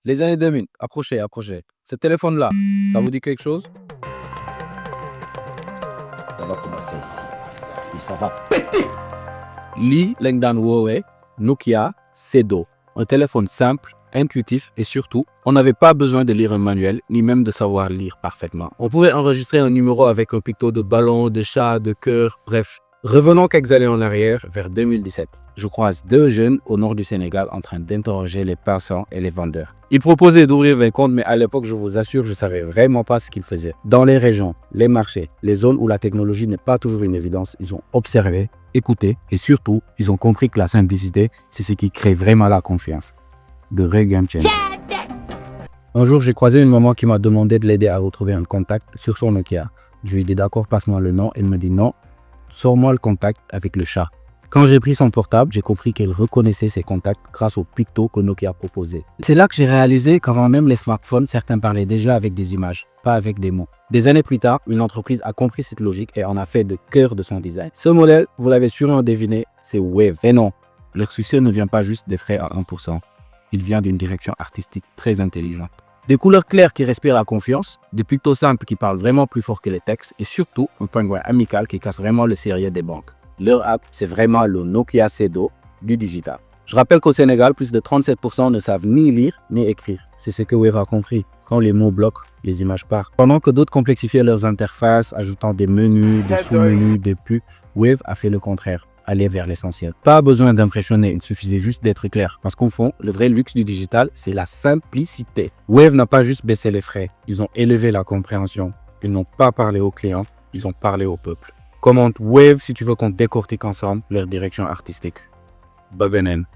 Les années 2000, approchez, approchez. Ce téléphone-là, ça vous dit quelque chose? Ça va commencer ici. Et ça va péter. Li Lengdan Huawei Nokia Cedo. Un téléphone simple, intuitif et surtout, on n'avait pas besoin de lire un manuel ni même de savoir lire parfaitement. On pouvait enregistrer un numéro avec un picto de ballon, de chat, de cœur, bref. Revenons quelques années en arrière, vers 2017. Je croise deux jeunes au nord du Sénégal en train d'interroger les passants et les vendeurs. Ils proposaient d'ouvrir des comptes, mais à l'époque, je vous assure, je ne savais vraiment pas ce qu'ils faisaient. Dans les régions, les marchés, les zones où la technologie n'est pas toujours une évidence, ils ont observé, écouté et surtout, ils ont compris que la simplicité, c'est ce qui crée vraiment la confiance. De vrai game changer. Un jour, j'ai croisé une maman qui m'a demandé de l'aider à retrouver un contact sur son Nokia. Je lui ai dit d'accord, passe-moi le nom. Elle me dit non, sors-moi le contact avec le chat. Quand j'ai pris son portable, j'ai compris qu'elle reconnaissait ses contacts grâce au picto que Nokia proposait. C'est là que j'ai réalisé qu'avant même les smartphones, certains parlaient déjà avec des images, pas avec des mots. Des années plus tard, une entreprise a compris cette logique et en a fait le cœur de son design. Ce modèle, vous l'avez sûrement deviné, c'est Wave. Et non, leur succès ne vient pas juste des frais à 1%. Il vient d'une direction artistique très intelligente. Des couleurs claires qui respirent la confiance, des pictos simples qui parlent vraiment plus fort que les textes et surtout un pingouin amical qui casse vraiment le sérieux des banques. Leur app, c'est vraiment le Nokia Cedo du digital. Je rappelle qu'au Sénégal, plus de 37% ne savent ni lire ni écrire. C'est ce que Wave a compris. Quand les mots bloquent, les images partent. Pendant que d'autres complexifiaient leurs interfaces, ajoutant des menus, des sous-menus, des pubs, Wave a fait le contraire. Aller vers l'essentiel. Pas besoin d'impressionner, il suffisait juste d'être clair. Parce qu'au fond, le vrai luxe du digital, c'est la simplicité. Wave n'a pas juste baissé les frais, ils ont élevé la compréhension. Ils n'ont pas parlé aux clients, ils ont parlé au peuple. Commente Wave si tu veux qu'on décortique ensemble leur direction artistique. Babenen.